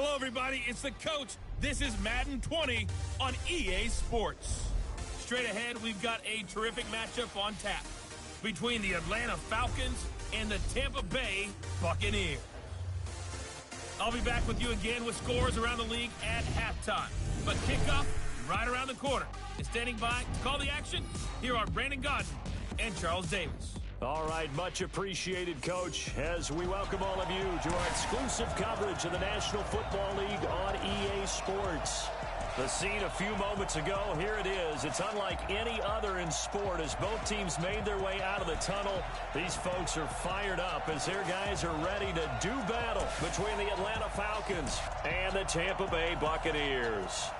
Hello, everybody. It's the coach. This is Madden 20 on EA Sports. Straight ahead, we've got a terrific matchup on tap between the Atlanta Falcons and the Tampa Bay Buccaneers. I'll be back with you again with scores around the league at halftime. But kickoff right around the corner. And standing by to call the action, here are Brandon Godden and Charles Davis. All right, much appreciated, Coach, as we welcome all of you to our exclusive coverage of the National Football League on EA Sports. The scene a few moments ago, here it is. It's unlike any other in sport as both teams made their way out of the tunnel. These folks are fired up as their guys are ready to do battle between the Atlanta Falcons and the Tampa Bay Buccaneers.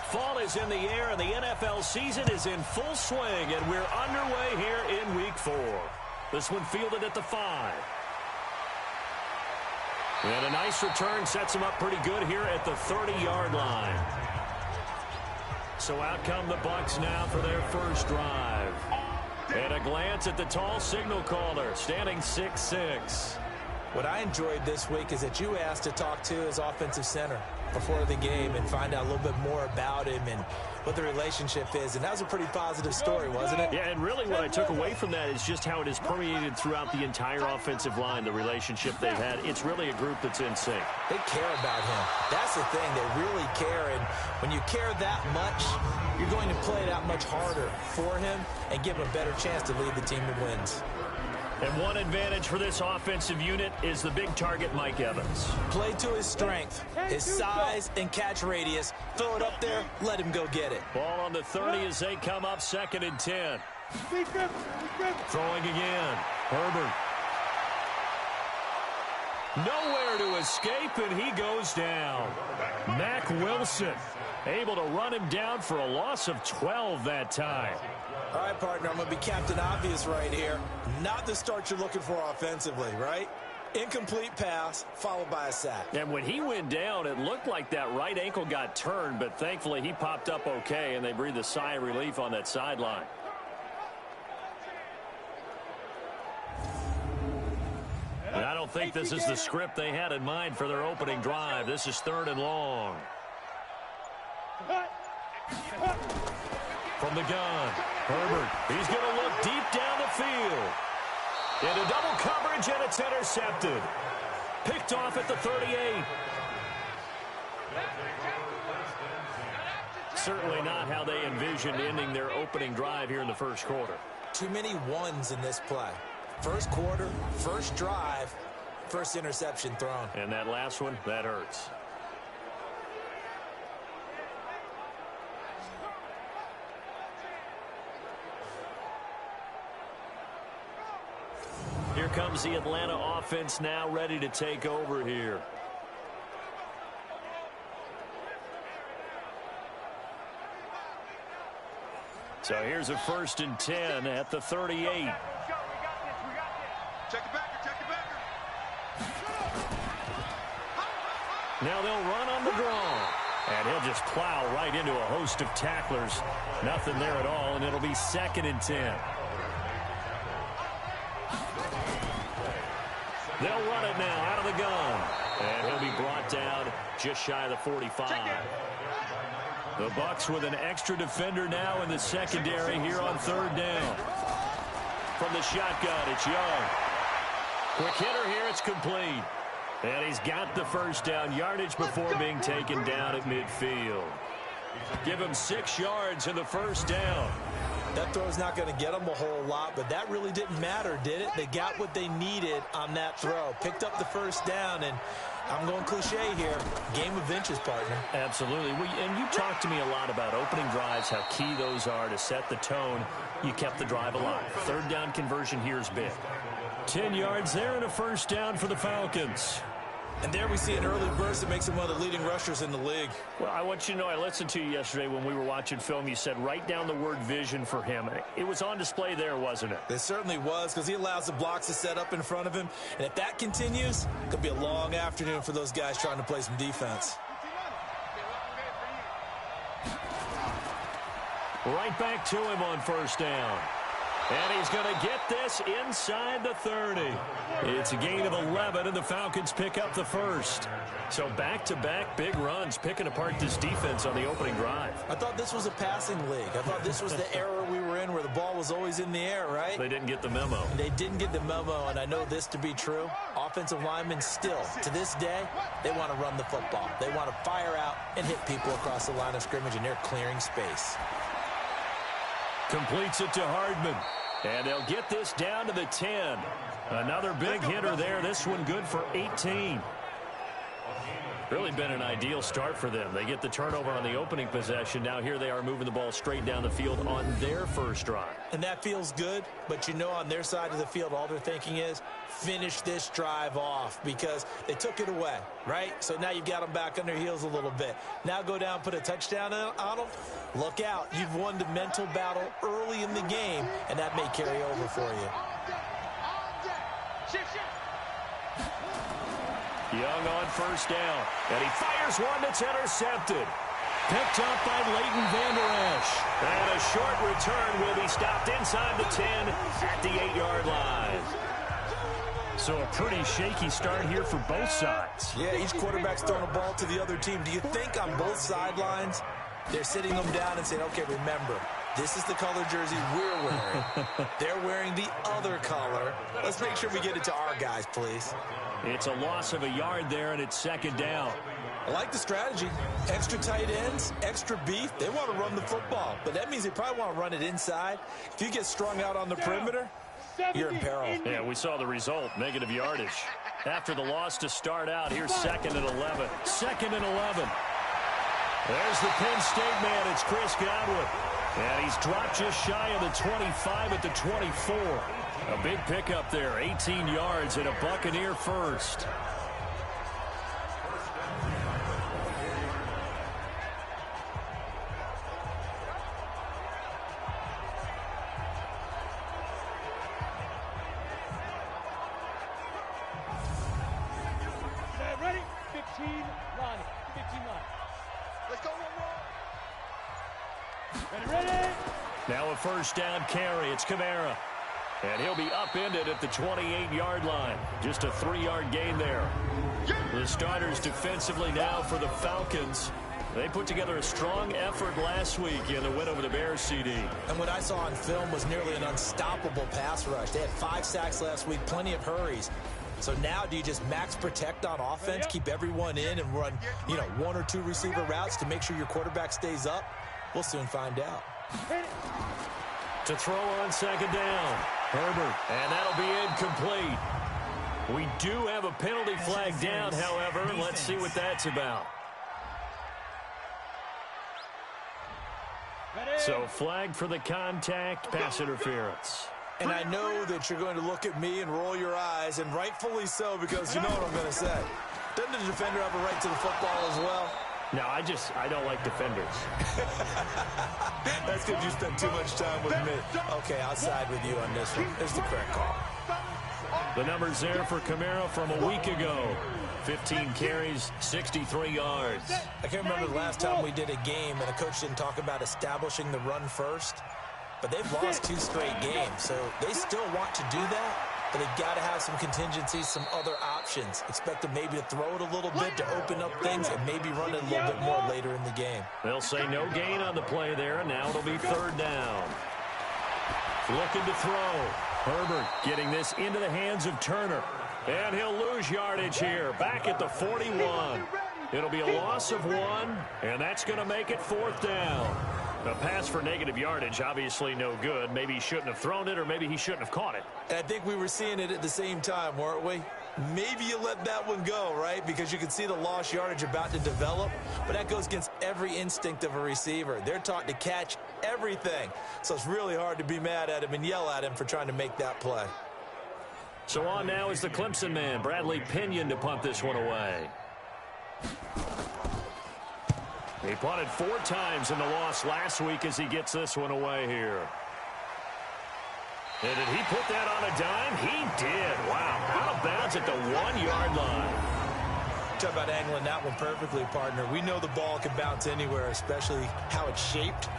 Fall is in the air, and the NFL season is in full swing, and we're underway here in Week 4. This one fielded at the 5. And a nice return sets him up pretty good here at the 30-yard line. So out come the Bucs now for their first drive. And a glance at the tall signal caller, standing 6'6". What I enjoyed this week is that you asked to talk to his offensive center before the game and find out a little bit more about him and what the relationship is. And that was a pretty positive story, wasn't it? Yeah, and really what I took away from that is just how it has permeated throughout the entire offensive line, the relationship they've had. It's really a group that's in sync. They care about him. That's the thing. They really care. And when you care that much, you're going to play that much harder for him and give him a better chance to lead the team to wins. And one advantage for this offensive unit is the big target, Mike Evans. Play to his strength, his size and catch radius. Throw it up there, let him go get it. Ball on the 30 as they come up 2nd and 10. Throwing again. Herbert. Nowhere to escape, and he goes down. Mack Wilson able to run him down for a loss of 12 that time. All right, partner, I'm going to be Captain Obvious right here. Not the start you're looking for offensively, right? Incomplete pass, followed by a sack. And when he went down, it looked like that right ankle got turned, but thankfully he popped up okay, and they breathed a sigh of relief on that sideline. And I don't think this is the script they had in mind for their opening drive. This is 3rd and long. From the gun, Herbert, he's going to look deep down the field. Into double coverage, and it's intercepted. Picked off at the 38. Certainly not how they envisioned ending their opening drive here in the first quarter. Too many ones in this play. First quarter, first drive, first interception thrown. And that last one, that hurts. Here comes the Atlanta offense now ready to take over here. So here's a 1st and 10 at the 38. Check it back. Now they'll run on the draw. And he'll just plow right into a host of tacklers. Nothing there at all, and it'll be 2nd and 10. They'll run it now out of the gun. And he'll be brought down just shy of the 45. The Bucs with an extra defender now in the secondary here on 3rd down. From the shotgun, it's Young. Quick hitter here, it's complete. And he's got the first down yardage before being taken down at midfield. Give him 6 yards in the first down. That throw's not going to get them a whole lot, but that really didn't matter, did it? They got what they needed on that throw. Picked up the first down, and I'm going cliche here. Game of inches, partner. Absolutely. And you talked to me a lot about opening drives, how key those are to set the tone. You kept the drive alive. 3rd down conversion here is big. 10 yards there and a first down for the Falcons. And there we see an early burst that makes him one of the leading rushers in the league. Well, I want you to know, I listened to you yesterday when we were watching film. You said write down the word vision for him. It was on display there, wasn't it? It certainly was, because he allows the blocks to set up in front of him. And if that continues, it could be a long afternoon for those guys trying to play some defense. Right back to him on first down. And he's going to get this inside the 30. It's a gain of 11, and the Falcons pick up the first. So back-to-back big runs, picking apart this defense on the opening drive. I thought this was a passing league. I thought this was the era we were in where the ball was always in the air, right? They didn't get the memo. They didn't get the memo, and I know this to be true. Offensive linemen still, to this day, they want to run the football. They want to fire out and hit people across the line of scrimmage, and they're clearing space. Completes it to Hardman. And they'll get this down to the 10. Another big hitter there. This one good for 18. Really been an ideal start for them. They get the turnover on the opening possession. Now here they are moving the ball straight down the field on their first drive. And that feels good, but you know on their side of the field all they're thinking is finish this drive off because they took it away, right? So now you've got them back on their heels a little bit. Now go down, put a touchdown on them. Look out. You've won the mental battle early in the game, and that may carry over for you. Young on first down, and he fires one that's intercepted. Picked up by Leighton Vander Esch. And a short return will be stopped inside the 10 at the 8-yard line. So a pretty shaky start here for both sides. Yeah, each quarterback's throwing a ball to the other team. Do you think on both sidelines they're sitting them down and saying, okay, remember, this is the color jersey we're wearing. They're wearing the other color. Let's make sure we get it to our guys, please. It's a loss of a yard there, and it's second down. I like the strategy. Extra tight ends, extra beef. They want to run the football, but that means they probably want to run it inside. If you get strung out on the perimeter, you're in peril. Yeah, we saw the result, negative yardage. After the loss to start out, here's 2nd and 11. 2nd and 11. There's the Penn State man. It's Chris Godwin. And he's dropped just shy of the 25 at the 24. A big pickup there, 18 yards and a Buccaneer first. Ready? 15 line. 15 line. Let's go. Ready. Now a first down carry. It's Kamara. And he'll be upended at the 28-yard line. Just a 3-yard gain there. The starters defensively now for the Falcons. They put together a strong effort last week in the win over the Bears, CD. And what I saw on film was nearly an unstoppable pass rush. They had 5 sacks last week, plenty of hurries. So now do you just max protect on offense, keep everyone in and run, 1 or 2 receiver routes to make sure your quarterback stays up? We'll soon find out. To throw on second down, Herbert, and that'll be incomplete. We do have a penalty flag down, however. Let's see what that's about. So flag for the contact, pass interference. And I know that you're going to look at me and roll your eyes, and rightfully so, because you know what I'm going to say. Doesn't the defender have a right to the football as well? No, I don't like defenders. That's because you spent too much time with me. Okay, I'll side with you on this one. It's the correct call. The numbers there for Kamara from a week ago. 15 carries, 63 yards. I can't remember the last time we did a game and a coach didn't talk about establishing the run first. But they've lost 2 straight games, so they still want to do that. But they've got to have some contingencies, some other options. Expect them maybe to throw it a little bit to open up things and maybe run it a little bit more later in the game. They'll say no gain on the play there, and now it'll be 3rd down. Looking to throw. Herbert getting this into the hands of Turner. And he'll lose yardage here, back at the 41. It'll be a loss of 1, and that's going to make it 4th down. A pass for negative yardage, obviously no good. Maybe he shouldn't have thrown it, or maybe he shouldn't have caught it. And I think we were seeing it at the same time, weren't we? Maybe you let that one go, right? Because you can see the lost yardage about to develop. But that goes against every instinct of a receiver. They're taught to catch everything. So it's really hard to be mad at him and yell at him for trying to make that play. So on now is the Clemson man, Bradley Pinion, to punt this one away. He punted 4 times in the loss last week as he gets this one away here. And did he put that on a dime? He did. Wow. Out of bounds at the 1-yard line. Talk about angling that one perfectly, partner. We know the ball can bounce anywhere, especially how it's shaped.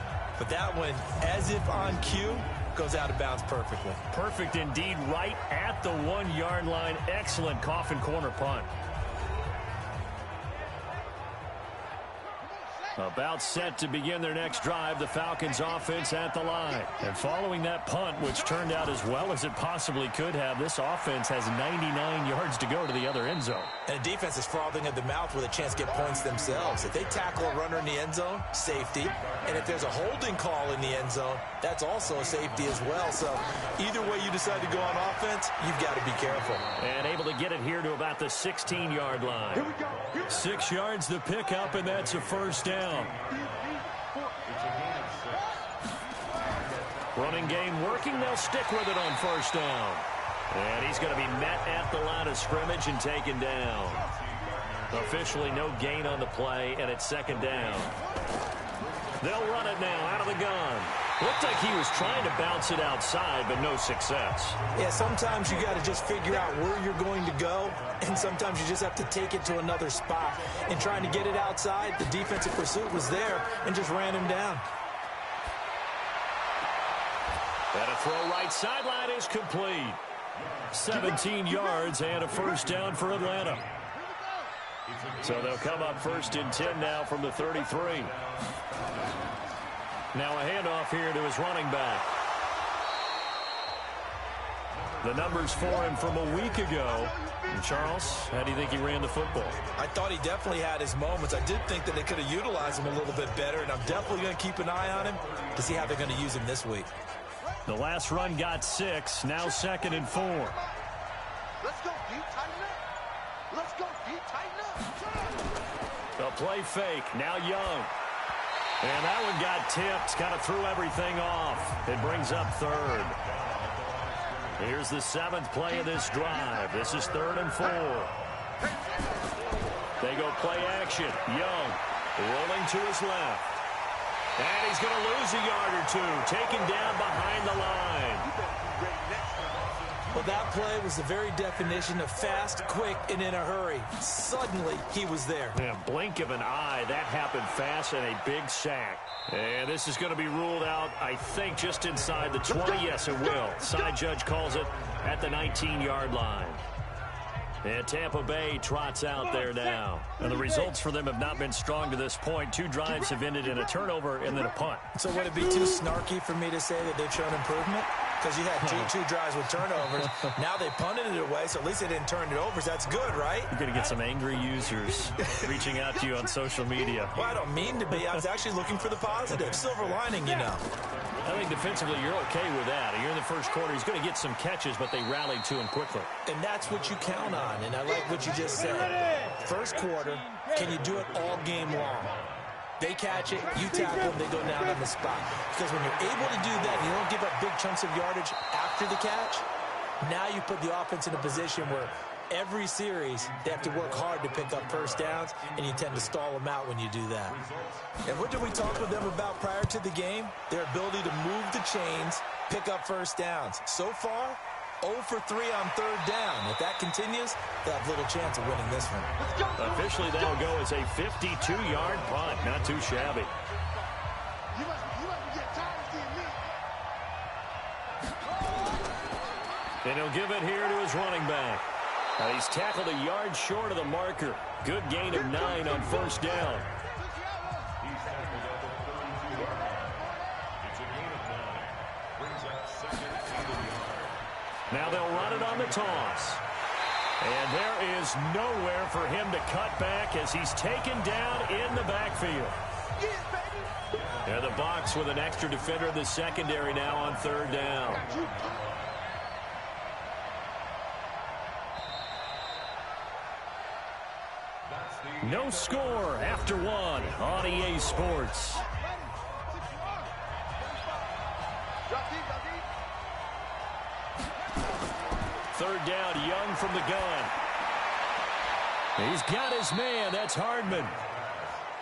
But that one, as if on cue, goes out of bounds perfectly. Perfect indeed, right at the 1-yard line. Excellent coffin corner punt. About set to begin their next drive, the Falcons offense at the line. And following that punt, which turned out as well as it possibly could have, this offense has 99 yards to go to the other end zone. And the defense is frothing at the mouth with a chance to get points themselves. If they tackle a runner in the end zone, safety. And if there's a holding call in the end zone, that's also a safety as well. So either way you decide to go on offense, you've got to be careful. And able to get it here to about the 16-yard line. Here we go. 6 yards the pickup, and that's a first down. Running game working. They'll stick with it on first down. And he's going to be met at the line of scrimmage and taken down. Officially no gain on the play, and it's second down. They'll run it now out of the gun. Looked like he was trying to bounce it outside, but no success. Yeah, sometimes you got to just figure out where you're going to go, and sometimes you just have to take it to another spot. And trying to get it outside, the defensive pursuit was there and just ran him down. And a throw right sideline is complete. 17 yards and a first down for Atlanta. So they'll come up first and 10 now from the 33. Now a handoff here to his running back. The numbers for him from a week ago. And Charles, how do you think he ran the football? I thought he definitely had his moments. I did think that they could have utilized him a little bit better, and I'm definitely going to keep an eye on him to see how they're going to use him this week. The last run got 6, now 2nd and 4. Let's go, deep, tighten up. Let's go, deep, tighten up. A play fake, now Young. And that one got tipped, kind of threw everything off. It brings up 3rd. Here's the 7th play of this drive. This is 3rd and 4. They go play action. Young rolling to his left. And he's going to lose a yard or two, taken down behind the line. Well, that play was the very definition of fast, quick, and in a hurry. Suddenly, he was there. Yeah, blink of an eye. That happened fast and a big sack. And this is going to be ruled out, I think, just inside the 20. Yes, it will. Side judge calls it at the 19-yard line. And Tampa Bay trots out there now. And the results for them have not been strong to this point. 2 drives have ended in a turnover and then a punt. So would it be too snarky for me to say that they've shown improvement? Because you had two drives with turnovers. Now they punted it away, so at least they didn't turn it over. So that's good, right? You're going to get some angry users reaching out to you on social media. Well, I don't mean to be. I was actually looking for the positive. Silver lining, you know. I think defensively you're okay with that. You're in the first quarter. He's going to get some catches, but they rallied to him quickly. And that's what you count on, and I like what you just said. First quarter, can you do it all game long? They catch it, you tackle them, they go down on the spot. Because when you're able to do that, you don't give up big chunks of yardage after the catch, now you put the offense in a position where every series they have to work hard to pick up first downs, and you tend to stall them out when you do that. And what did we talk with them about prior to the game? Their ability to move the chains, pick up first downs. So far, 0 for 3 on 3rd down. If that continues, they'll have little chance of winning this one. Officially, that'll go as a 52-yard punt. Not too shabby. You must get tired of seeing me. And he'll give it here to his running back. He's tackled a yard short of the marker. Good gain of 9 on first down. Now they'll run it on the toss. And there is nowhere for him to cut back as he's taken down in the backfield. And the box with an extra defender in the secondary now on 3rd down. No score after 1 on EA Sports. Third down, Young from the gun. He's got his man. That's Hardman.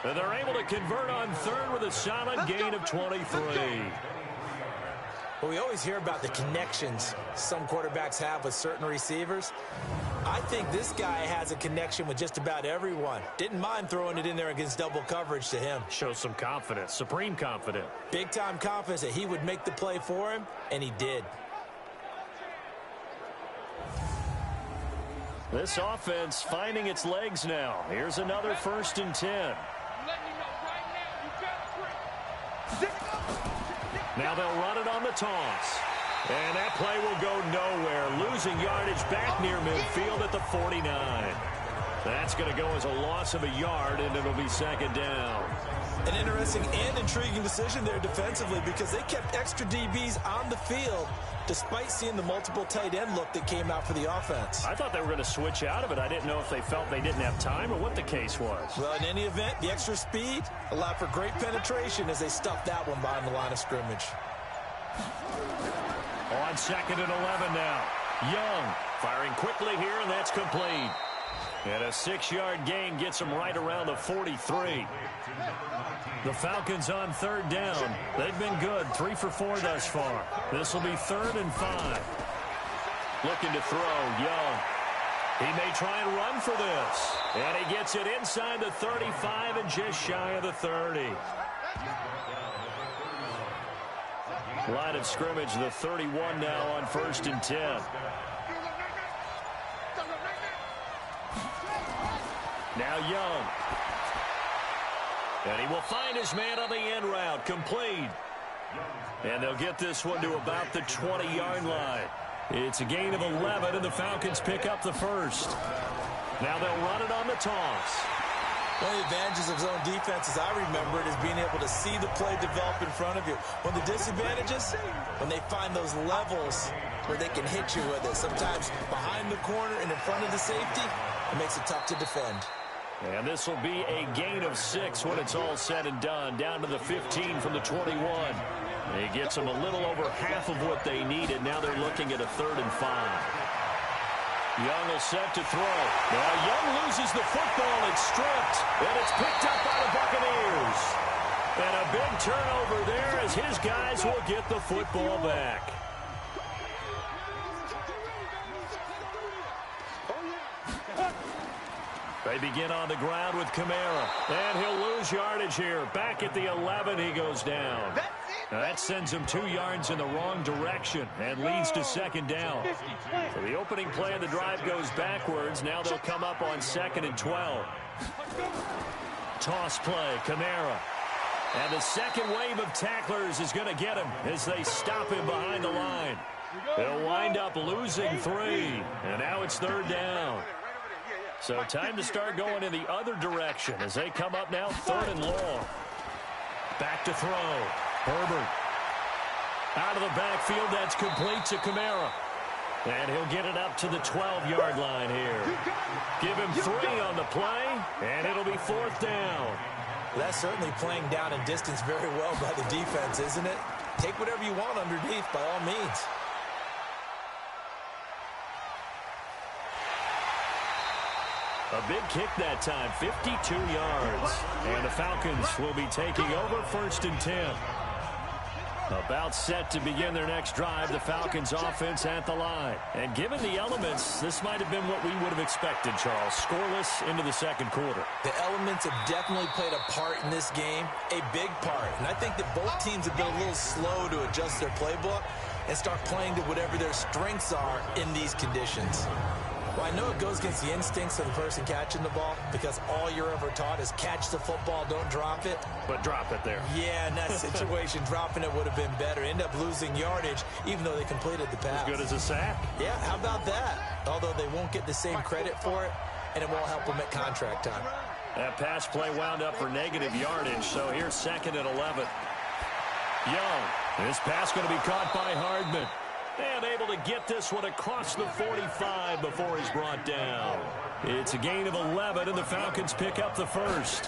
And they're able to convert on 3rd with a solid gain of 23. Well, we always hear about the connections some quarterbacks have with certain receivers. I think this guy has a connection with just about everyone. Didn't mind throwing it in there against double coverage to him. Shows some confidence, supreme confidence. Big-time confidence that he would make the play for him, and he did. This offense finding its legs now. Here's another 1st and 10. Now they'll run it on the toss. And that play will go nowhere. Losing yardage back near midfield at the 49. That's going to go as a loss of a yard, and it'll be 2nd down. An interesting and intriguing decision there defensively because they kept extra DBs on the field despite seeing the multiple tight end look that came out for the offense. I thought they were going to switch out of it. I didn't know if they felt they didn't have time or what the case was. Well, in any event, the extra speed allowed for great penetration as they stuffed that one behind the line of scrimmage. On 2nd and 11 now. Young firing quickly here, and that's complete. And a 6-yard gain gets them right around the 43. The Falcons on 3rd down. They've been good, 3 for 4 thus far. This will be 3rd and 5. Looking to throw, Young. He may try and run for this. And he gets it inside the 35 and just shy of the 30. Line of scrimmage, the 31 now on 1st and 10. Now Young. And he will find his man on the end route. Complete. And they'll get this one to about the 20-yard line. It's a gain of 11, and the Falcons pick up the 1st. Now they'll run it on the toss. One of the advantages of zone defense, as I remember it, is being able to see the play develop in front of you. One of the disadvantages, when they find those levels where they can hit you with it. Sometimes behind the corner and in front of the safety, it makes it tough to defend. And this will be a gain of 6 when it's all said and done. Down to the 15 from the 21. He gets them a little over half of what they needed. Now they're looking at a 3rd and 5. Young is set to throw. Now Young loses the football. It's stripped. And it's picked up by the Buccaneers. And a big turnover there as his guys will get the football back. They begin on the ground with Kamara. And he'll lose yardage here. Back at the 11, he goes down. Now that sends him 2 yards in the wrong direction and leads to 2nd down. So the opening play of the drive goes backwards. Now they'll come up on 2nd and 12. Toss play, Kamara. And the second wave of tacklers is going to get him as they stop him behind the line. They'll wind up losing 3. And now it's 3rd down. So time to start going in the other direction as they come up now 3rd and long. Back to throw. Herbert. Out of the backfield, that's complete to Kamara. And he'll get it up to the 12-yard line here. Give him 3 on the play, and it'll be 4th down. That's certainly playing down in distance very well by the defense, isn't it? Take whatever you want underneath by all means. A big kick that time, 52 yards. And the Falcons will be taking over 1st and 10. About set to begin their next drive, the Falcons offense at the line. And given the elements, this might have been what we would have expected, Charles. Scoreless into the 2nd quarter. The elements have definitely played a part in this game, a big part. And I think that both teams have been a little slow to adjust their playbook and start playing to whatever their strengths are in these conditions. Well, I know it goes against the instincts of the person catching the ball because all you're ever taught is catch the football, don't drop it. But drop it there. Yeah, in that situation, dropping it would have been better. End up losing yardage, even though they completed the pass. As good as a sack. Yeah, how about that? Although they won't get the same credit for it, and it won't help them at contract time. That pass play wound up for negative yardage, so here's 2nd and 11. Young, this pass going to be caught by Hardman. And able to get this one across the 45 before he's brought down. It's a gain of 11, and the Falcons pick up the 1st.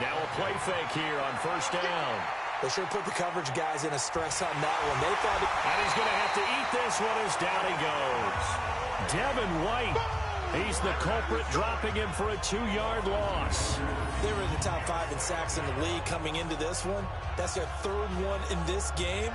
Now a play fake here on 1st down. They sure put the coverage guys in a stress on that one. They thought and he's going to have to eat this one as down he goes. Devin White, he's the culprit, dropping him for a 2-yard loss. They were in the top 5 in sacks in the league coming into this one. That's their 3rd one in this game.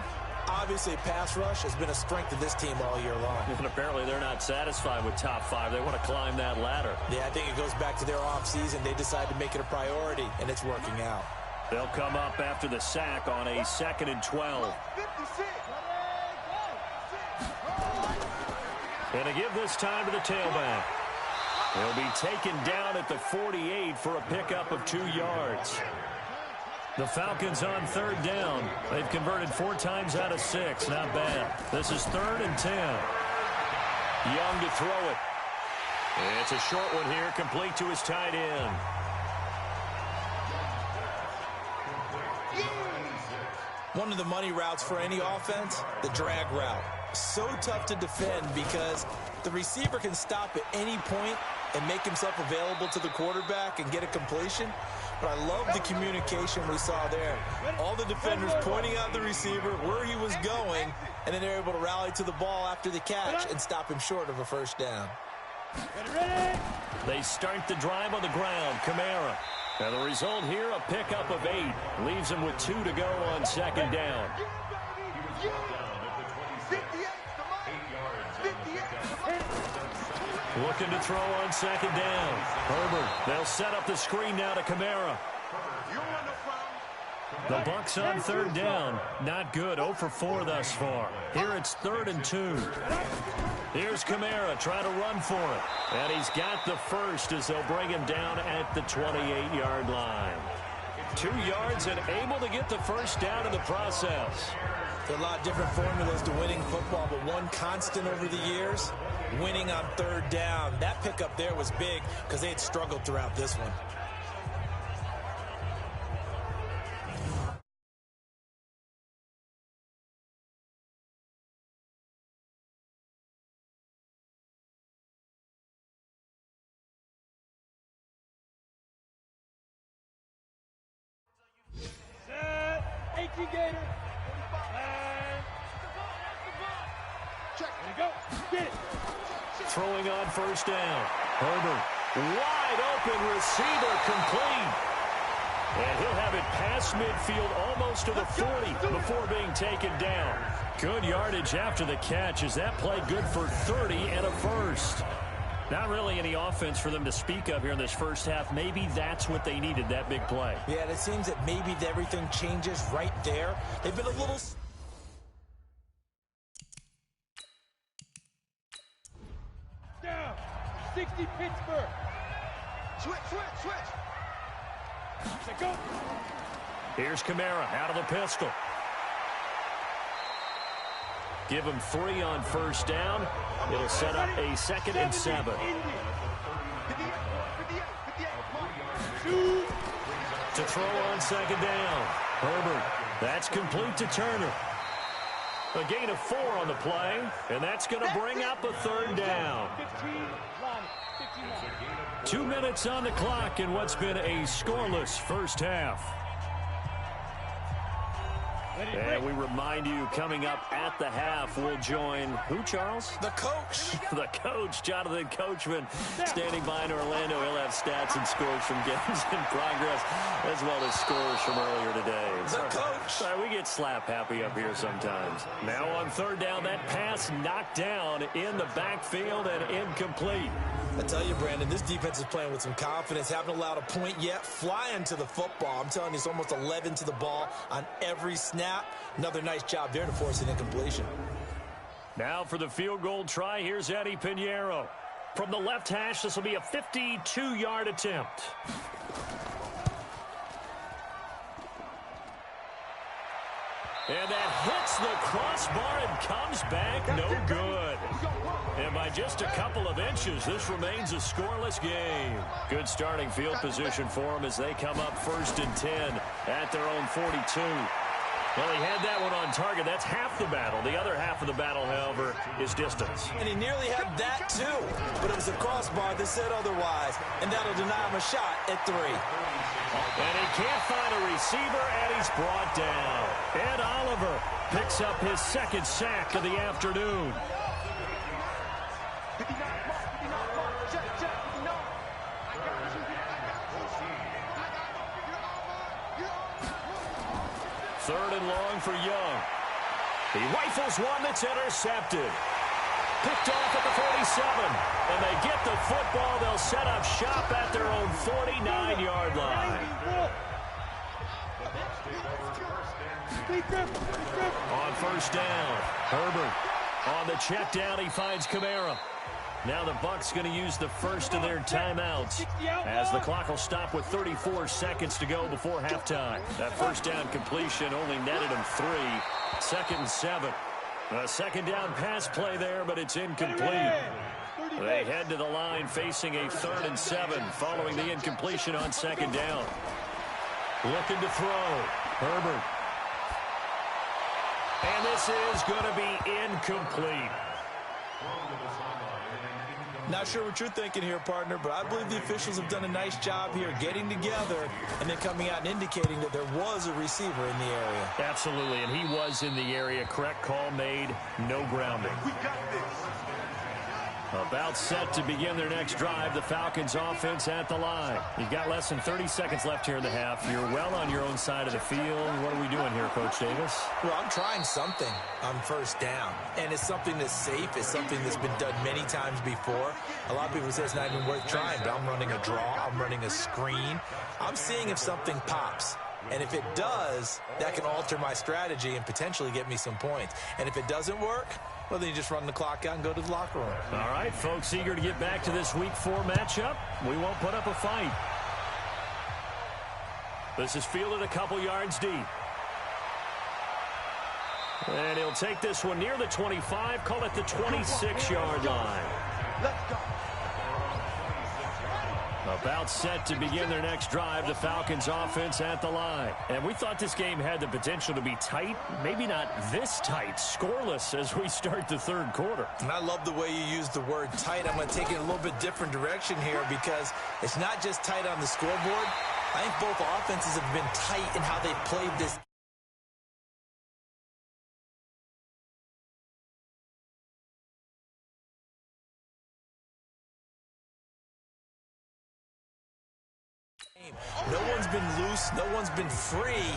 Obviously, pass rush has been a strength of this team all year long. And apparently they're not satisfied with top 5. They want to climb that ladder. Yeah, I think it goes back to their offseason. They decided to make it a priority, and it's working out. They'll come up after the sack on a 2nd and 12. And to give this time to the tailback. He'll be taken down at the 48 for a pickup of 2 yards. The Falcons on 3rd down. They've converted 4 times out of 6. Not bad. This is 3rd and 10. Young to throw it. It's a short one here, complete to his tight end. One of the money routes for any offense, the drag route. So tough to defend because the receiver can stop at any point and make himself available to the quarterback and get a completion. But I love the communication we saw there. All the defenders pointing out the receiver, where he was going, and then they're able to rally to the ball after the catch and stop him short of a first down. They start the drive on the ground. Kamara. And the result here, a pickup of 8. Leaves him with 2 to go on 2nd down. Looking to throw on 2nd down. Herbert. They'll set up the screen now to Kamara. The Bucks on 3rd down. Not good. 0 for 4 thus far. Here it's 3rd and 2. Here's Kamara trying to run for it. And he's got the first as they'll bring him down at the 28-yard line. 2 yards and able to get the first down in the process. There are a lot of different formulas to winning football, but one constant over the years, winning on 3rd down. That pickup there was big because they had struggled throughout this one. Gator. Check. There you go. Get it. Throwing on 1st down. Herbert. Wide open receiver complete. And he'll have it past midfield almost to the 40 before being taken down. Good yardage after the catch as that play good for 30 and a first. Not really any offense for them to speak of here in this first half. Maybe that's what they needed, that big play. Yeah, and it seems that maybe everything changes right there. They've been a little... Down. 60 Pittsburgh. Switch. Let's go. Here's Kamara out of the pistol. Give him 3 on 1st down. It'll set up a 2nd and 7. To throw on 2nd down. Herbert. That's complete to Turner. A gain of 4 on the play, and that's going to bring up a 3rd down. 2 minutes on the clock in what's been a scoreless first half. And we remind you, coming up at the half, we'll join who, Charles? The coach. The coach, Jonathan Coachman, standing by in Orlando. He'll have stats and scores from games in progress, as well as scores from earlier today. The coach. Sorry, we get slap happy up here sometimes. Now on 3rd down, that pass knocked down in the backfield and incomplete. I tell you, Brandon, this defense is playing with some confidence. Haven't allowed a point yet. Flying to the football. I'm telling you, it's almost 11 to the ball on every snap. Another nice job there to force an incompletion. Now for the field goal try, here's Eddie Pinheiro. From the left hash, this will be a 52-yard attempt. And that hits the crossbar and comes back no good. And by just a couple of inches, this remains a scoreless game. Good starting field position for them as they come up 1st and 10 at their own 42. Well, he had that one on target. That's half the battle. The other half of the battle, however, is distance. And he nearly had that, too. But it was a crossbar that said otherwise. And that'll deny him a shot at 3. And he can't find a receiver, and he's brought down. Ed Oliver picks up his 2nd sack of the afternoon. Third and long for Young. He rifles one that's intercepted. Picked off at the 47. And they get the football. They'll set up shop at their own 49-yard line. On first down, Herbert. On the check down, he finds Kamara. Now the Bucs going to use the first of their timeouts as the clock will stop with 34 seconds to go before halftime. That first down completion only netted him 3. 2nd and 7. A second down pass play there, but it's incomplete. They head to the line facing a 3rd and 7 following the incompletion on second down. Looking to throw. Herbert. And this is going to be incomplete. Not sure what you're thinking here, partner, but I believe the officials have done a nice job here getting together and then coming out and indicating that there was a receiver in the area. Absolutely, and he was in the area. Correct call made. No grounding. We got this. About set to begin their next drive. The Falcons offense at the line. You've got less than 30 seconds left here in the half. You're well on your own side of the field. What are we doing here, Coach Davis? Well, I'm trying something on first down, and it's something that's safe. It's something that's been done many times before. A lot of people say it's not even worth trying, but I'm running a draw. I'm running a screen. I'm seeing if something pops. And if it does, that can alter my strategy and potentially get me some points. And if it doesn't work, well, then you just run the clock out and go to the locker room. All right, folks, eager to get back to this Week 4 matchup. We won't put up a fight. This is fielded a couple yards deep. And he'll take this one near the 25, call it the 26-yard line. Let's go. About set to begin their next drive, the Falcons offense at the line. And we thought this game had the potential to be tight, maybe not this tight, scoreless as we start the third quarter. And I love the way you use the word tight. I'm going to take it in a little bit different direction here because it's not just tight on the scoreboard. I think both offenses have been tight in how they've played this game. No one's been loose. No one's been free.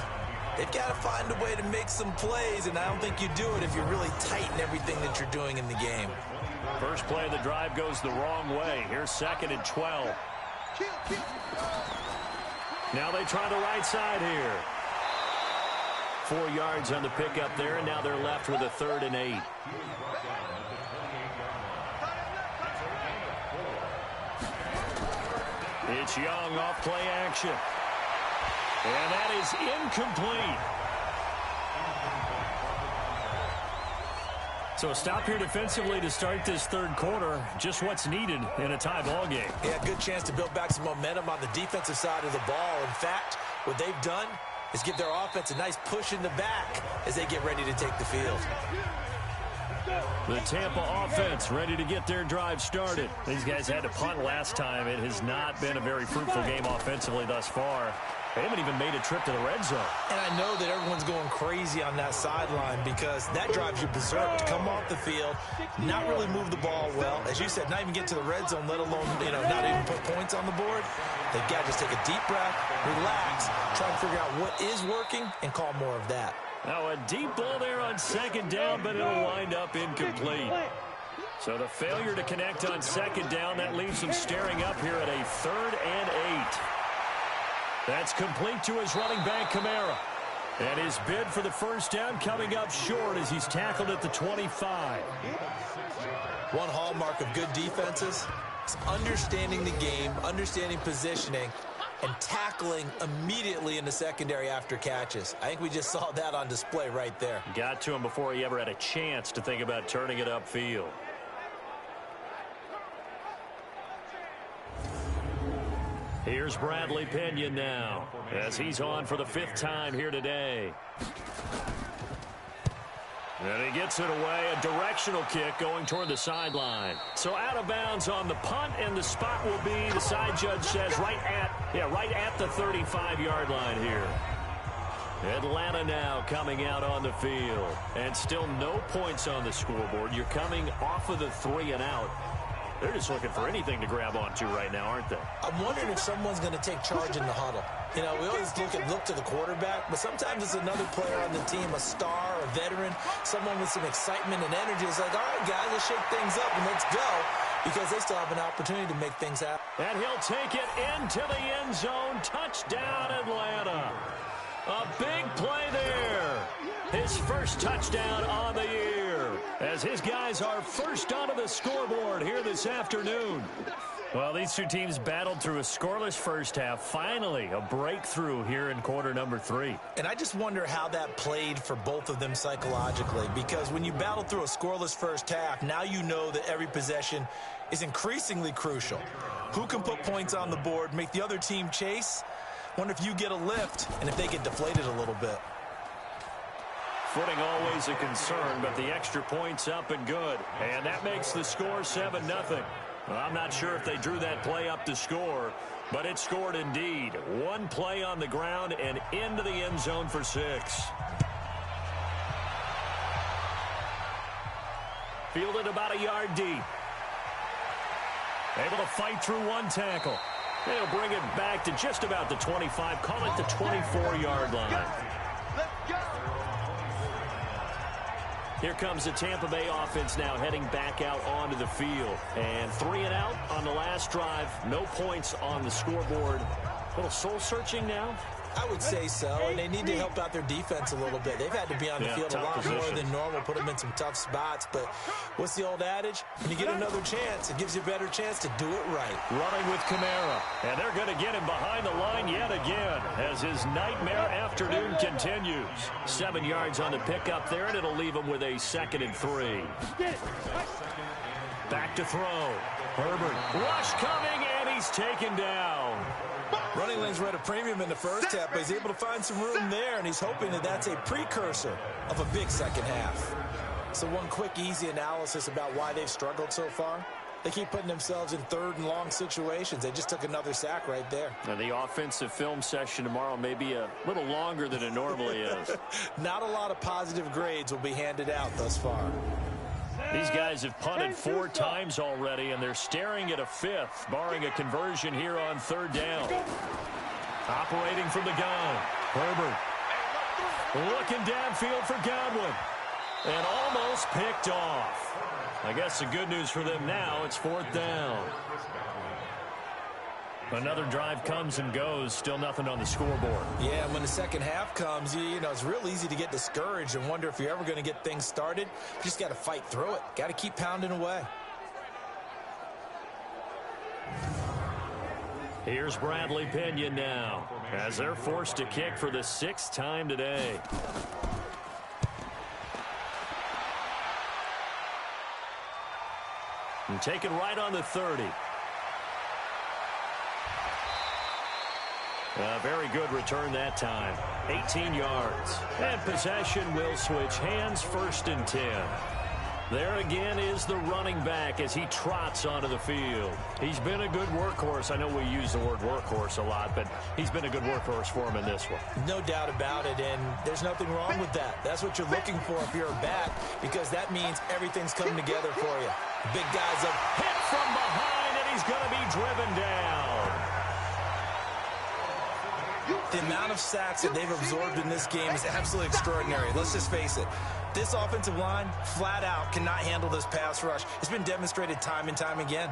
They've got to find a way to make some plays, and I don't think you do it if you're really tight in everything that you're doing in the game. First play of the drive goes the wrong way. Here's 2nd and 12. Now they try the right side here. 4 yards on the pickup there, and now they're left with a 3rd and 8. It's Young off play action. And that is incomplete. So a stop here defensively to start this third quarter. Just what's needed in a tie ball game. Yeah, good chance to build back some momentum on the defensive side of the ball. In fact, what they've done is give their offense a nice push in the back as they get ready to take the field. The Tampa offense ready to get their drive started. These guys had to punt last time. It has not been a very fruitful game offensively thus far. They haven't even made a trip to the red zone. And I know that everyone's going crazy on that sideline because that drives you berserk to come off the field, not really move the ball well. As you said, not even get to the red zone, let alone, not even put points on the board. They've got to just take a deep breath, relax, try and figure out what is working, and call more of that. Now a deep ball there on second down, but it'll wind up incomplete. So the failure to connect on second down, that leaves him staring up here at a 3rd and 8. That's complete to his running back, Kamara. And his bid for the first down coming up short as he's tackled at the 25. One hallmark of good defenses is understanding the game, understanding positioning, and tackling immediately in the secondary after catches. I think we just saw that on display right there. Got to him before he ever had a chance to think about turning it upfield. Here's Bradley Pinion now as he's on for the 5th time here today. And he gets it away, a directional kick going toward the sideline. So out of bounds on the punt, and the spot will be, the side judge says, right at the 35-yard line here. Atlanta now coming out on the field. And still no points on the scoreboard. You're coming off of the 3 and out. They're just looking for anything to grab onto right now, aren't they? I'm wondering if someone's going to take charge in the huddle. You know, we always look to the quarterback, but sometimes it's another player on the team, a star, a veteran, someone with some excitement and energy. It's like, all right, guys, let's shake things up and let's go, because they still have an opportunity to make things happen. And he'll take it into the end zone. Touchdown, Atlanta. A big play there. His first touchdown on the year, as his guys are first onto the scoreboard here this afternoon. Well, these two teams battled through a scoreless first half. Finally, a breakthrough here in quarter number 3. And I just wonder how that played for both of them psychologically, because when you battle through a scoreless first half, now you know that every possession is increasingly crucial. Who can put points on the board, make the other team chase? Wonder if you get a lift and if they get deflated a little bit. Footing always a concern, but the extra point's up and good. And that makes the score 7-0. Well, I'm not sure if they drew that play up to score, but it scored indeed. One play on the ground and into the end zone for 6. Fielded about a yard deep. Able to fight through one tackle. They'll bring it back to just about the 25, call it the 24-yard line. Let's go. Here comes the Tampa Bay offense now heading back out onto the field. And 3 and out on the last drive. No points on the scoreboard. A little soul-searching now. I would say so, and they need to help out their defense a little bit. They've had to be on the field a lot more than normal, put them in some tough spots. But what's the old adage? When you get another chance, it gives you a better chance to do it right. Running with Kamara, and they're going to get him behind the line yet again as his nightmare afternoon continues. 7 yards on the pickup there, and it'll leave him with a 2nd and 3. Back to throw. Herbert, rush coming, and he's taken down. Running lanes were at a premium in the first half, but he's able to find some room there, and he's hoping that that's a precursor of a big second half. So one quick, easy analysis about why they've struggled so far. They keep putting themselves in 3rd and long situations. They just took another sack right there. And the offensive film session tomorrow may be a little longer than it normally is. Not a lot of positive grades will be handed out thus far. These guys have punted 4 times already, and they're staring at a 5th, barring a conversion here on 3rd down. Operating from the gun, Herbert. Looking downfield for Godwin. And almost picked off. I guess the good news for them now, it's 4th down. Another drive comes and goes, still nothing on the scoreboard. Yeah, when the second half comes, you know, it's real easy to get discouraged and wonder if you're ever going to get things started. You just got to fight through it. Got to keep pounding away. Here's Bradley Pinion now, as they're forced to kick for the 6th time today. And taken right on the 30. A very good return that time. 18 yards. And possession will switch hands, 1st and 10. There again is the running back as he trots onto the field. He's been a good workhorse. I know we use the word workhorse a lot, but he's been a good workhorse for him in this one. No doubt about it, and there's nothing wrong with that. That's what you're looking for if you're a back, because that means everything's coming together for you. Big guy's up. Hit from behind, and he's going to be driven down. The amount of sacks that they've absorbed in this game is absolutely extraordinary. Let's just face it. This offensive line, flat out, cannot handle this pass rush. It's been demonstrated time and time again.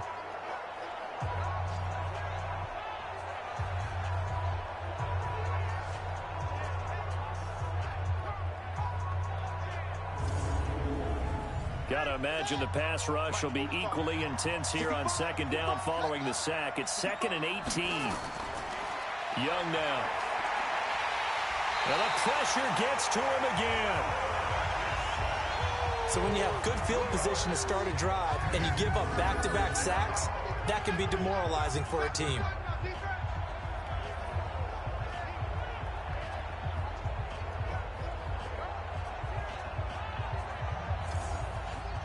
Got to imagine the pass rush will be equally intense here on 2nd down following the sack. It's 2nd and 18. Young now. And the pressure gets to him again. So when you have good field position to start a drive and you give up back-to-back sacks, that can be demoralizing for a team.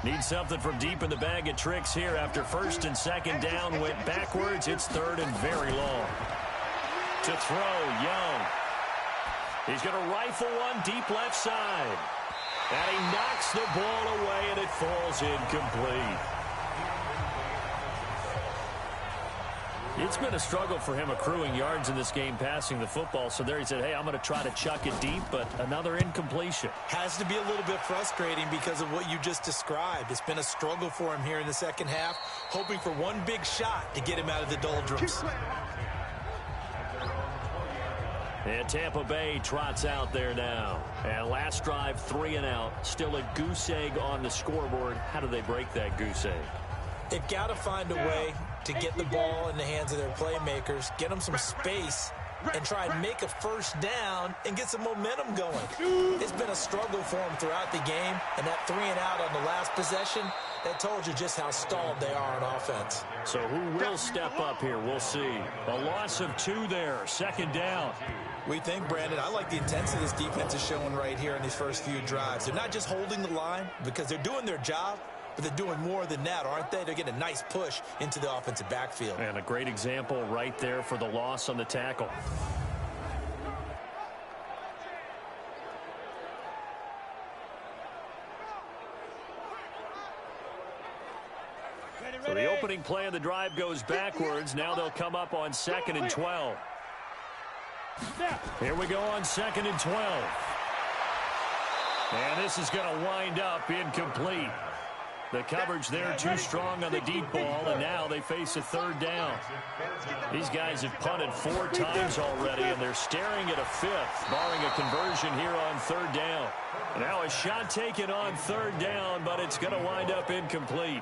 Need something from deep in the bag of tricks here after 1st and 2nd down went backwards. It's 3rd and very long. To throw, Young. He's going to rifle one deep left side. And he knocks the ball away, and it falls incomplete. It's been a struggle for him accruing yards in this game passing the football. So there he said, hey, I'm going to try to chuck it deep, but another incompletion. Has to be a little bit frustrating because of what you just described. It's been a struggle for him here in the second half, hoping for one big shot to get him out of the doldrums. And Tampa Bay trots out there now. And last drive, 3 and out. Still a goose egg on the scoreboard. How do they break that goose egg? They've got to find a way to get the ball in the hands of their playmakers, get them some space, and try and make a first down and get some momentum going. It's been a struggle for them throughout the game, and that 3 and out on the last possession, that told you just how stalled they are on offense. So who will step up here? We'll see. A loss of 2 there, second down. We think, Brandon, I like the intensity this defense is showing right here in these first few drives. They're not just holding the line because they're doing their job, but they're doing more than that, aren't they? They're getting a nice push into the offensive backfield. And a great example right there for the loss on the tackle. So the opening play of the drive goes backwards. Now they'll come up on 2nd and 12. Here we go on 2nd and 12. And this is going to wind up incomplete. The coverage there too strong on the deep ball, and now they face a 3rd down. These guys have punted 4 times already, and they're staring at a 5th, barring a conversion here on 3rd down. Now a shot taken on 3rd down, but it's going to wind up incomplete.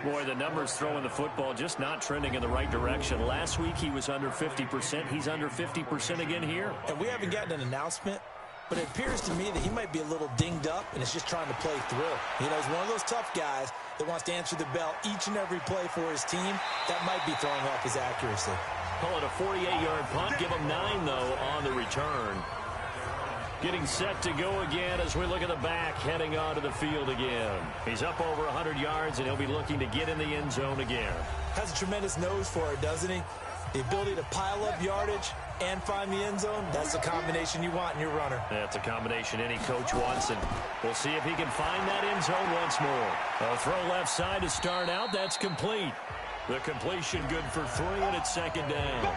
Boy, the numbers throwing the football just not trending in the right direction. Last week he was under 50%. He's under 50% again here. And we haven't gotten an announcement, but it appears to me that he might be a little dinged up and is just trying to play through. You know, he's one of those tough guys that wants to answer the bell each and every play for his team. That might be throwing off his accuracy. Call it a 48-yard punt. Give him 9, though, on the return. Getting set to go again as we look at the back, heading onto the field again. He's up over 100 yards, and he'll be looking to get in the end zone again. Has a tremendous nose for it, doesn't he? The ability to pile up yardage and find the end zone, that's the combination you want in your runner. That's a combination any coach wants, and we'll see if he can find that end zone once more. A throw left side to start out. That's complete. The completion good for 3, and it's 2nd down.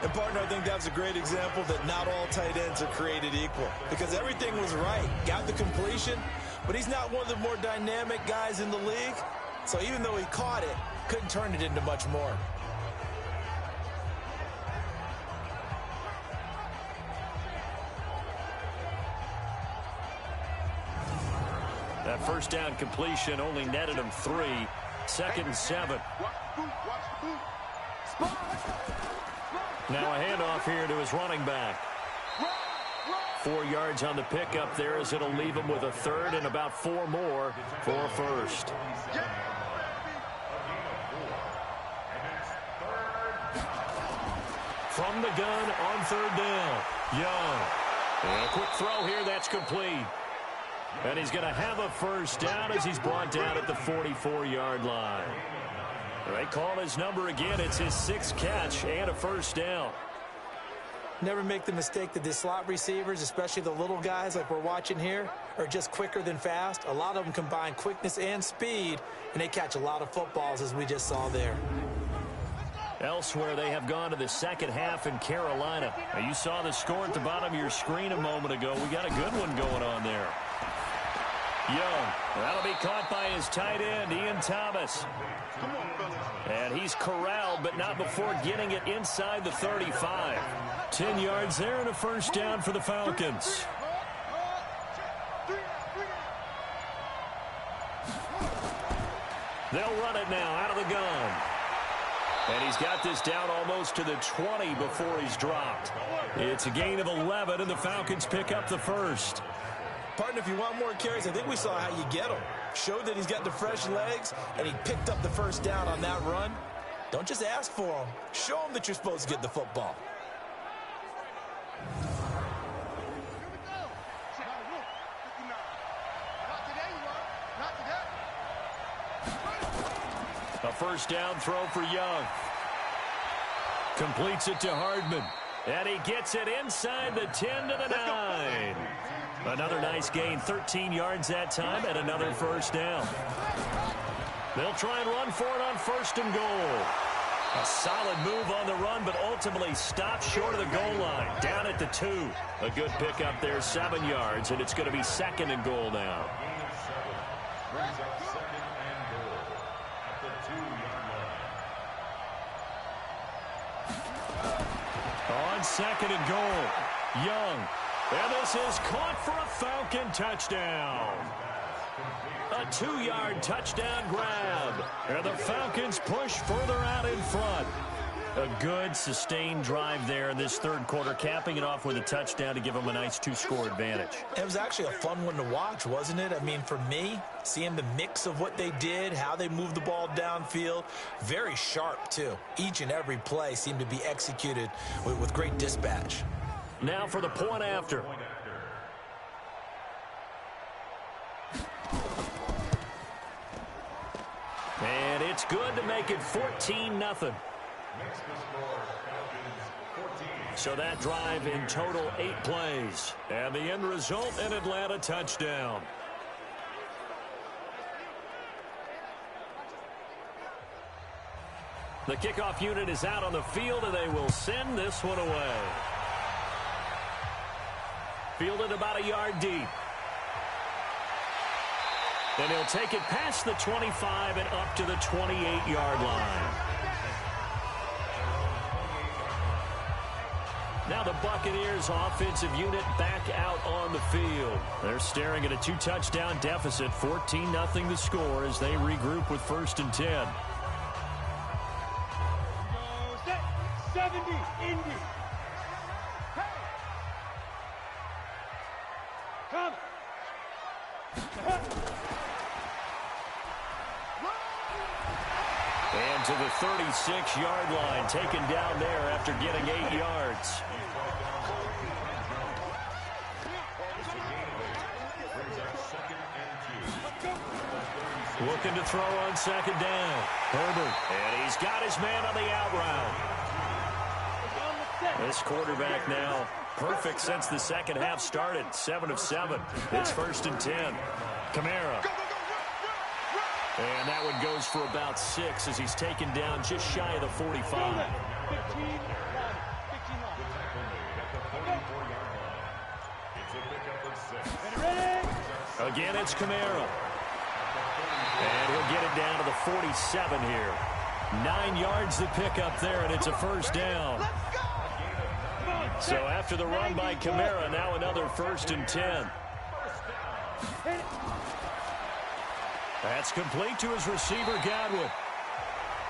And, partner, I think that's a great example that not all tight ends are created equal because everything was right. Got the completion, but he's not one of the more dynamic guys in the league. So even though he caught it, couldn't turn it into much more. That first down completion only netted him 3. 2nd and 7. Now a handoff here to his running back. 4 yards on the pickup there as it'll leave him with a 3rd and about 4 more for a 1st. From the gun on 3rd down. Young. And a quick throw here. That's complete. And he's going to have a 1st down as he's brought down at the 44-yard line. They call his number again. It's his 6th catch and a 1st down. Never make the mistake that the slot receivers, especially the little guys like we're watching here, are just quicker than fast. A lot of them combine quickness and speed, and they catch a lot of footballs, as we just saw there. Elsewhere, they have gone to the second half in Carolina. Now, you saw the score at the bottom of your screen a moment ago. We got a good one going on there. Young, that'll be caught by his tight end, Ian Thomas. And he's corralled, but not before getting it inside the 35. 10 yards there and a 1st down for the Falcons. They'll run it now out of the gun. And he's got this down almost to the 20 before he's dropped. It's a gain of 11, and the Falcons pick up the 1st. Partner, if you want more carries, I think we saw how you get him. Showed that he's got the fresh legs, and he picked up the 1st down on that run. Don't just ask for him. Show him that you're supposed to get the football. A 1st down throw for Young. Completes it to Hardman. And he gets it inside the 10 to the 9. Another nice gain, 13 yards that time, and another 1st down. They'll try and run for it on 1st and goal. A solid move on the run, but ultimately stopped short of the goal line. Down at the 2. A good pickup there, 7 yards, and it's going to be 2nd and goal now. On 2nd and goal, Young. And this is caught for a Falcon touchdown. A 2-yard touchdown grab. And the Falcons push further out in front. A good, sustained drive there in this 3rd quarter, capping it off with a touchdown to give them a nice 2-score advantage. It was actually a fun one to watch, wasn't it? I mean, for me, seeing the mix of what they did, how they moved the ball downfield, very sharp, too. Each and every play seemed to be executed with great dispatch. Now for the point after. And it's good to make it 14-0. So that drive in total 8 plays. And the end result, an Atlanta touchdown. The kickoff unit is out on the field, and they will send this one away. Fielded about a yard deep. And he'll take it past the 25 and up to the 28-yard line. Now the Buccaneers offensive unit back out on the field. They're staring at a 2-touchdown deficit, 14-0 the score as they regroup with 1st and 10. 70, Indy. Come. And to the 36-yard line, taken down there after getting 8 yards. Looking to throw on 2nd down. Herbert. And he's got his man on the out route. This quarterback now perfect since the 2nd half started. 7 of 7. It's 1st and 10. Kamara. And that one goes for about 6 as he's taken down just shy of the 45. Again, it's Kamara. And he'll get it down to the 47 here. 9 yards to pick up there, and it's a 1st down. So after the run by Kamara, now another 1st and 10. That's complete to his receiver, Godwin.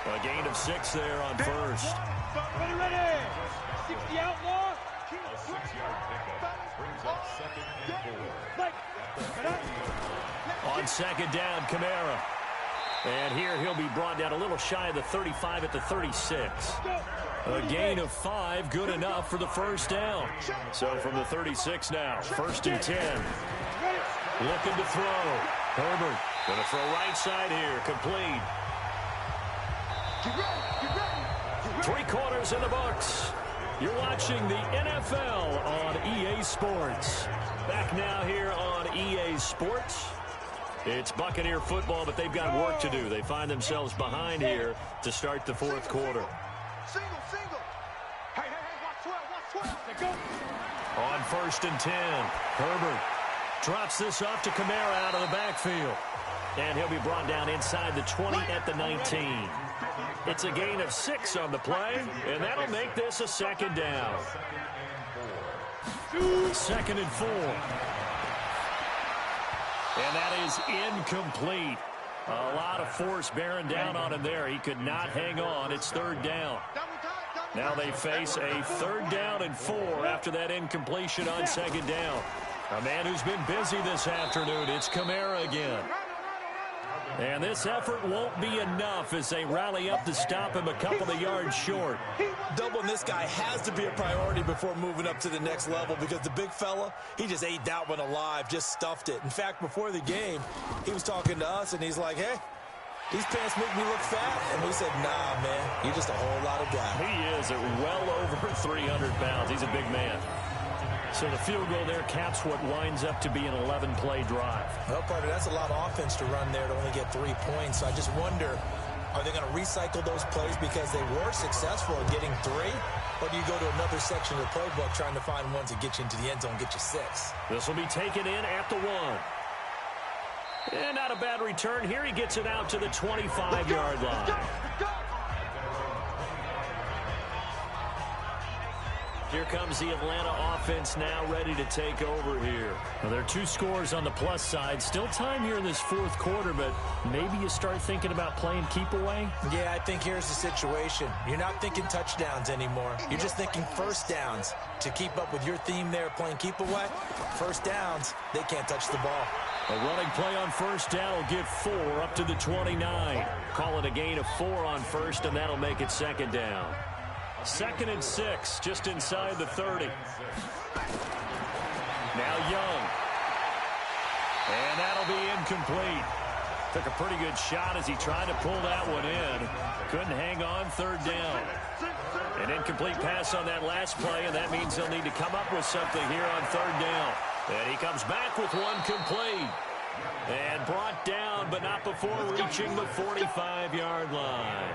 A gain of 6 there on 1st. Ready. 60 outlaw. A 6-yard pickup brings up 2nd and 4. On 2nd down, Kamara. And here he'll be brought down a little shy of the 35 at the 36. A gain of 5, good enough for the 1st down. So from the 36 now, 1st and 10. Looking to throw. Herbert going to throw right side here, complete. 3 quarters in the books. You're watching the NFL on EA Sports. Back now here on EA Sports. It's Buccaneer football, but they've got work to do. They find themselves behind here to start the 4th quarter. Single. Hey, watch 12. On 1st and 10, Herbert drops this off to Kamara out of the backfield. And he'll be brought down inside the 20 at the 19. It's a gain of 6 on the play, and that'll make this a 2nd down. 2nd and 4. And that is incomplete. A lot of force bearing down on him there. He could not hang on. It's 3rd down. Now they face a 3rd down and 4 after that incompletion on 2nd down. A man who's been busy this afternoon. It's Kamara again. And this effort won't be enough as they rally up to stop him a couple of yards short. Doubling this guy has to be a priority before moving up to the next level because the big fella, he just ate that one alive, just stuffed it. In fact, before the game, he was talking to us, and he's like, hey, these pants make me look fat. And we said, nah, man, you're just a whole lot of guy. He is at well over 300 pounds. He's a big man. So the field goal there caps what winds up to be an 11-play drive. Well, partner, that's a lot of offense to run there to only get 3 points. So I just wonder, are they going to recycle those plays because they were successful in getting 3? Or do you go to another section of the playbook trying to find ones that get you into the end zone, get you 6? This will be taken in at the 1. And not a bad return here. He gets it out to the 25-yard line. Here comes the Atlanta offense now ready to take over here. Well, there are 2 scores on the plus side. Still time here in this 4th quarter, but maybe you start thinking about playing keep away? Yeah, I think here's the situation. You're not thinking touchdowns anymore. You're just thinking first downs. To keep up with your theme there, playing keep away, first downs, they can't touch the ball. A running play on first down will give 4 up to the 29. Call it a gain of 4 on first, and that'll make it 2nd down. 2nd and 6, just inside the 30. Now Young. And that'll be incomplete. Took a pretty good shot as he tried to pull that one in. Couldn't hang on, 3rd down. An incomplete pass on that last play, and that means they'll need to come up with something here on 3rd down. And he comes back with one complete. And brought down, but not before reaching the 45-yard line.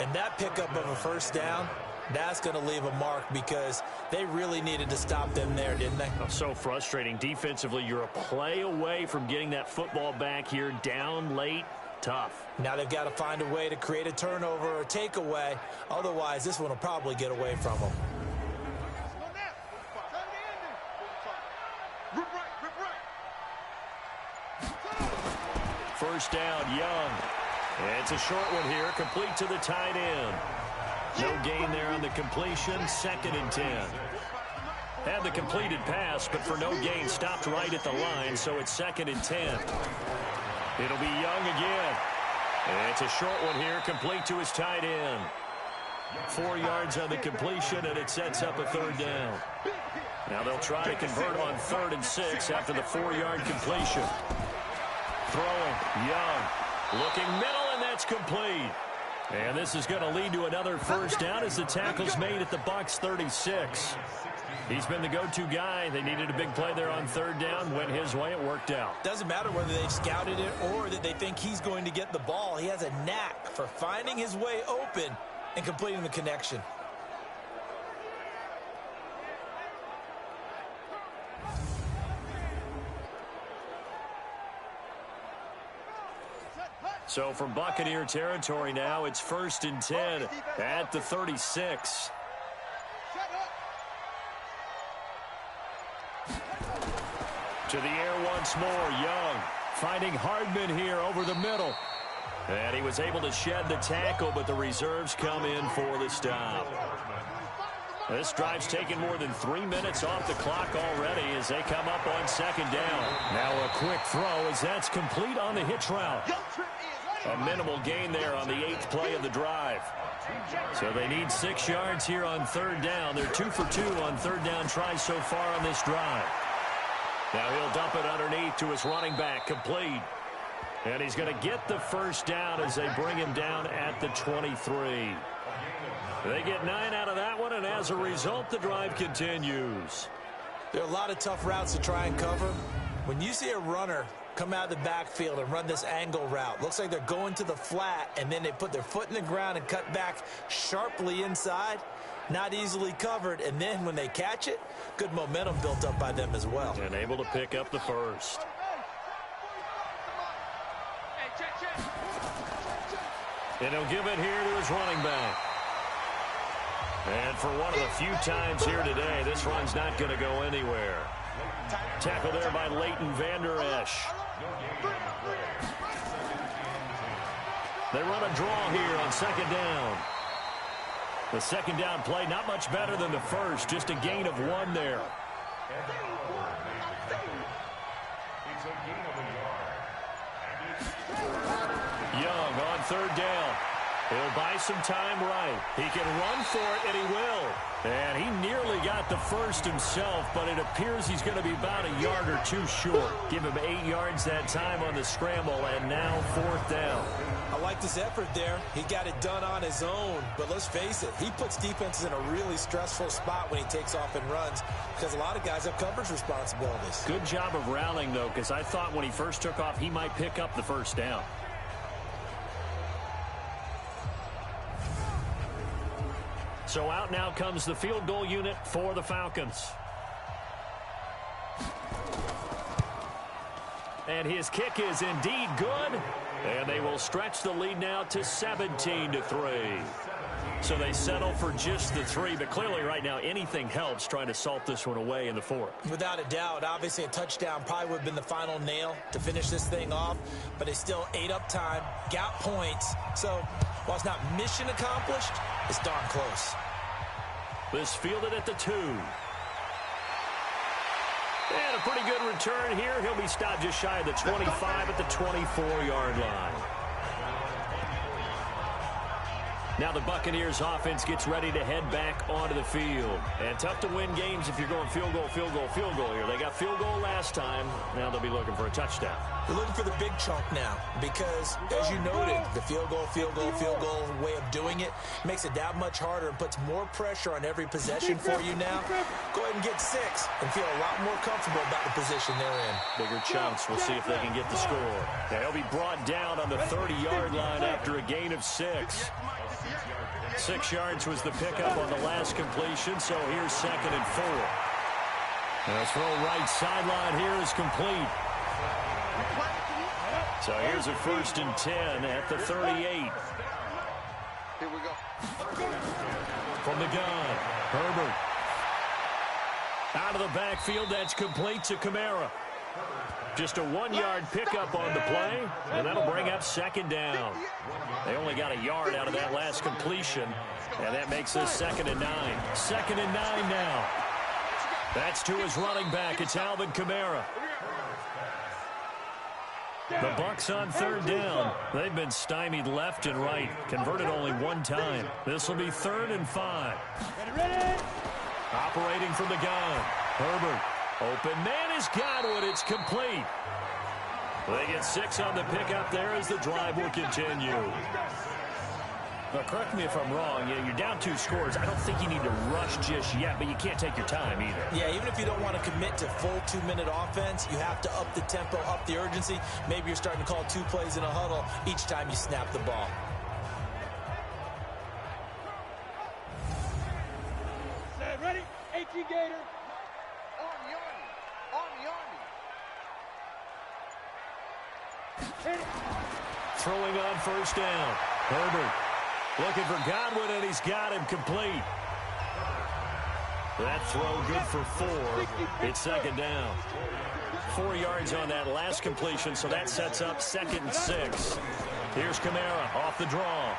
And that pickup of a first down, that's going to leave a mark because they really needed to stop them there, didn't they? Oh, so frustrating. Defensively, you're a play away from getting that football back here down late. Tough. Now they've got to find a way to create a turnover or takeaway. Otherwise, this one will probably get away from them. First down, Young. It's a short one here, complete to the tight end. No gain there on the completion, 2nd and 10. Had the completed pass, but for no gain, stopped right at the line, so it's 2nd and 10. It'll be Young again. It's a short one here, complete to his tight end. 4 yards on the completion, and it sets up a 3rd down. Now they'll try to convert on 3rd and 6 after the 4-yard completion. Throwing, Young. Looking middle, and that's complete. And this is going to lead to another first down as the tackle's made at the Bucs 36. He's been the go-to guy. They needed a big play there on 3rd down. Went his way. It worked out. Doesn't matter whether they've scouted it or that they think he's going to get the ball. He has a knack for finding his way open and completing the connection. So from Buccaneer territory now, it's 1st and 10 at the 36. To the air once more, Young finding Hardman here over the middle. And he was able to shed the tackle, but the reserves come in for the stop. This drive's taken more than 3 minutes off the clock already as they come up on 2nd down. Now a quick throw as that's complete on the hitch route. A minimal gain there on the 8th play of the drive. So they need 6 yards here on 3rd down. They're 2 for 2 on 3rd down tries so far on this drive. Now he'll dump it underneath to his running back, complete. And he's going to get the first down as they bring him down at the 23. They get 9 out of that one, and as a result, the drive continues. There are a lot of tough routes to try and cover. When you see a runner come out of the backfield and run this angle route, looks like they're going to the flat, and then they put their foot in the ground and cut back sharply inside. Not easily covered, and then when they catch it, good momentum built up by them as well. And able to pick up the first. And he'll give it here to his running back. And for one of the few times here today, this run's not going to go anywhere. Tackle there by Leighton Vander Esch. They run a draw here on 2nd down. The 2nd down play not much better than the first, just a gain of 1 there. Young on 3rd down. He'll buy some time right. He can run for it, and he will. And he nearly got the first himself, but it appears he's going to be about a yard or two short. Give him 8 yards that time on the scramble, and now 4th down. I like his effort there. He got it done on his own, but let's face it, he puts defenses in a really stressful spot when he takes off and runs because a lot of guys have coverage responsibilities. Good job of rallying, though, because I thought when he first took off, he might pick up the first down. So out now comes the field goal unit for the Falcons. And his kick is indeed good. And they will stretch the lead now to 17-3. So they settle for just the 3. But clearly right now anything helps trying to salt this one away in the 4th. Without a doubt, obviously a touchdown probably would have been the final nail to finish this thing off. But they still ate up time, got points. So while it's not mission accomplished, it's darn close. This fielded at the 2. And a pretty good return here. He'll be stopped just shy of the 25 at the 24-yard line. Now the Buccaneers offense gets ready to head back onto the field. And tough to win games if you're going field goal, field goal, field goal here. They got field goal last time. Now they'll be looking for a touchdown. They're looking for the big chunk now because, as you noted, the field goal way of doing it makes it that much harder and puts more pressure on every possession for you now. Go ahead and get 6 and feel a lot more comfortable about the position they're in. Bigger chunks. We'll see if they can get the score. They'll be brought down on the 30-yard line after a gain of 6. 6 yards was the pickup on the last completion, so here's 2nd and 4. The throw right sideline here is complete. So here's a 1st and 10 at the 38. Here we go. From the gun, Herbert. Out of the backfield, that's complete to Kamara. Just a 1-yard pickup on the play, and that'll bring up 2nd down. They only got a yard out of that last completion, and that makes this 2nd and 9. 2nd and 9 now. That's to his running back. It's Alvin Kamara. The Bucs on 3rd down. They've been stymied left and right. Converted only 1 time. This will be 3rd and 5. Operating from the gun. Herbert. Open man is Godwin. It's complete. They get 6 on the pickup there as the drive will continue. Now, correct me if I'm wrong. You're down 2 scores. I don't think you need to rush just yet, but you can't take your time either. Yeah, even if you don't want to commit to full 2-minute offense, you have to up the tempo, up the urgency. Maybe you're starting to call 2 plays in a huddle each time you snap the ball. Ready? 18 Gator. Throwing on 1st down. Herbert looking for Godwin, and he's got him complete. That throw good for 4. It's 2nd down. 4 yards on that last completion, so that sets up 2nd and 6. Here's Kamara off the draw.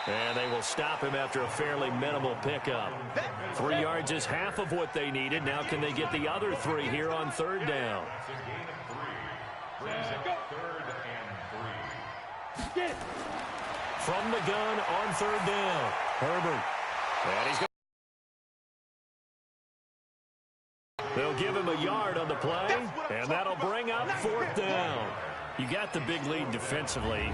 And they will stop him after a fairly minimal pickup. 3 yards is half of what they needed. Now can they get the other 3 here on 3rd down? From the gun on 3rd down. Herbert. And he's going. They'll give him a yard on the play, and that'll bring up 4th down. You got the big lead defensively.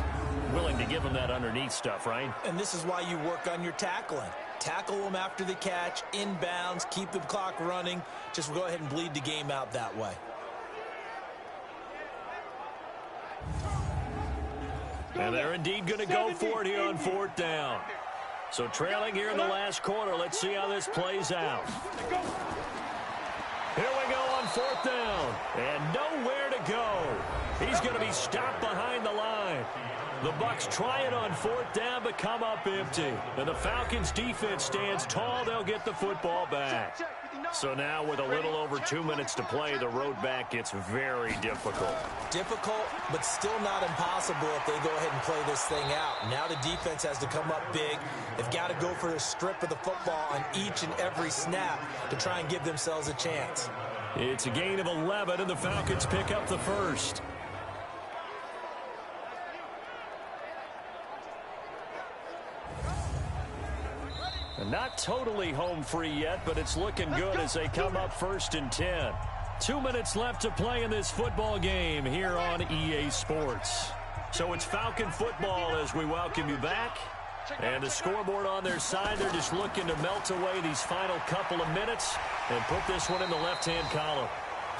Willing to give him that underneath stuff, right? And this is why you work on your tackling. Tackle them after the catch, inbounds, keep the clock running. Just go ahead and bleed the game out that way. And they're indeed going to go for it here on 4th down. So trailing here in the last quarter. Let's see how this plays out. Here we go on 4th down. And nowhere to go. He's going to be stopped behind the line. The Bucs try it on 4th down, but come up empty. And the Falcons' defense stands tall. They'll get the football back. So now with a little over 2 minutes to play, the road back gets very difficult. Difficult, but still not impossible if they go ahead and play this thing out. Now the defense has to come up big. They've got to go for a strip of the football on each and every snap to try and give themselves a chance. It's a gain of 11, and the Falcons pick up the first. Not totally home free yet, but it's looking good as they come up 1st and 10. 2 minutes left to play in this football game here on EA Sports. So it's Falcon football as we welcome you back. And the scoreboard on their side, they're just looking to melt away these final couple of minutes and put this one in the left-hand column.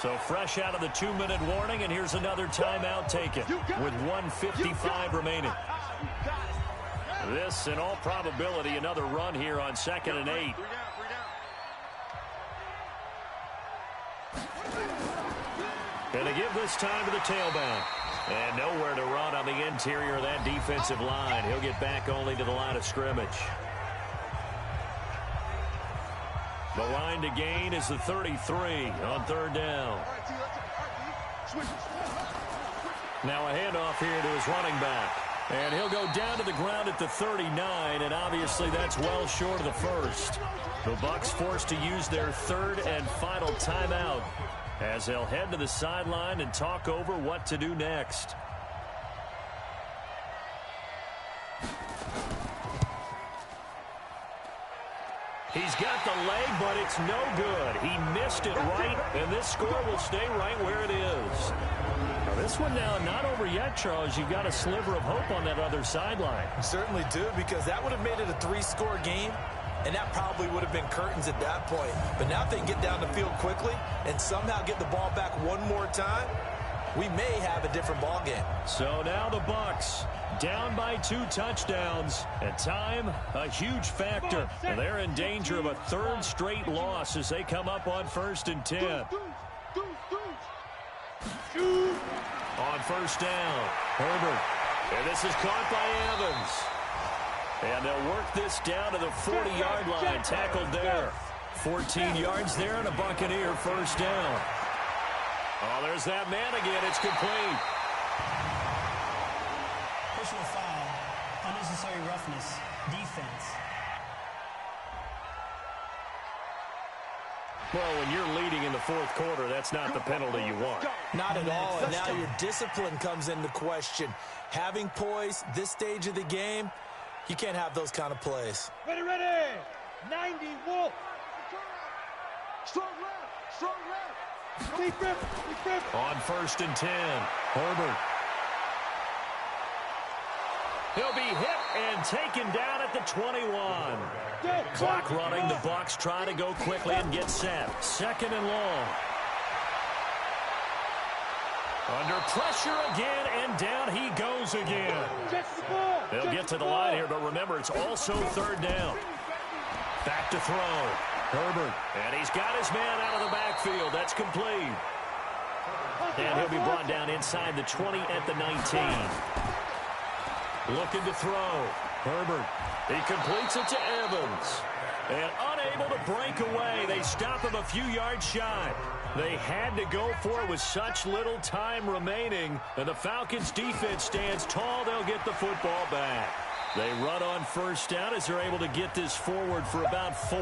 So fresh out of the 2-minute warning, and here's another timeout taken with 1:55 remaining. This, in all probability, another run here on 2nd and 8. And they give this time to the tailback. And nowhere to run on the interior of that defensive line. He'll get back only to the line of scrimmage. The line to gain is the 33 on 3rd down. Now a handoff here to his running back. And he'll go down to the ground at the 39, and obviously that's well short of the first. The Bucs forced to use their 3rd and final timeout as they'll head to the sideline and talk over what to do next. He's got the leg, but it's no good. He missed it right, and this score will stay right where it is. Now this one now not over yet, Charles. You've got a sliver of hope on that other sideline. Certainly do, because that would have made it a 3-score game, and that probably would have been curtains at that point. But now if they can get down the field quickly and somehow get the ball back one more time, we may have a different ball game. So now the Bucs down by 2 touchdowns, and time a huge factor. And they're in danger of a 3rd straight loss as they come up on 1st and 10. On 1st down, Herbert. And this is caught by Evans. And they'll work this down to the 40-yard line, tackled there. 14 yards there and a Buccaneer 1st down. Oh, there's that man again. It's complete. Personal foul, unnecessary roughness, defense. Well, when you're leading in the 4th quarter, that's not the penalty you want. Not at all, and now your discipline comes into question. Having poise this stage of the game, you can't have those kind of plays. Ready, 90, Wolf. Strong left. Deep grip. On 1st and 10, Herbert. He'll be hit and taken down at the 21. Clock running. The Bucs try to go quickly and get set. 2nd and long. Under pressure again, and down he goes again. They'll get to the line here, but remember, it's also 3rd down. Back to throw. Herbert. And he's got his man out of the backfield. That's complete. And he'll be brought down inside the 20 at the 19. Looking to throw. Herbert. He completes it to Evans. And unable to break away. They stop him a few yards shy. They had to go for it with such little time remaining. And the Falcons' defense stands tall. They'll get the football back. They run on 1st down as they're able to get this forward for about 4.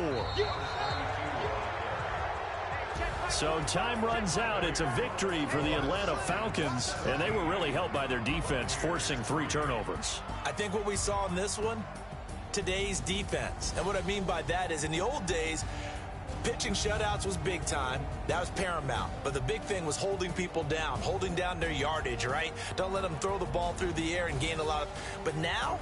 So time runs out. It's a victory for the Atlanta Falcons, and they were really helped by their defense, forcing 3 turnovers. I think what we saw in this one, today's defense. And what I mean by that is in the old days, pitching shutouts was big time. That was paramount. But the big thing was holding people down, holding down their yardage, right? Don't let them throw the ball through the air and gain a lot of... But now,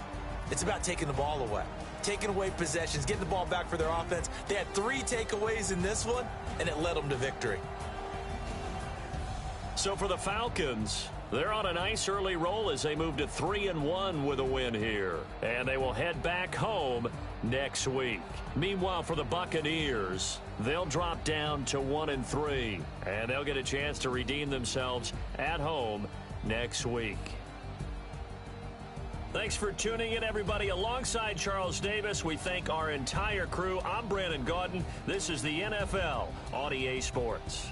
it's about taking the ball away. Taking away possessions, getting the ball back for their offense. They had 3 takeaways in this one, and it led them to victory. So for the Falcons, they're on a nice early roll as they move to 3-1 with a win here. And they will head back home next week. Meanwhile, for the Buccaneers, they'll drop down to 1-3. And they'll get a chance to redeem themselves at home next week. Thanks for tuning in, everybody. Alongside Charles Davis, we thank our entire crew. I'm Brandon Gaudin. This is the NFL on EA Sports.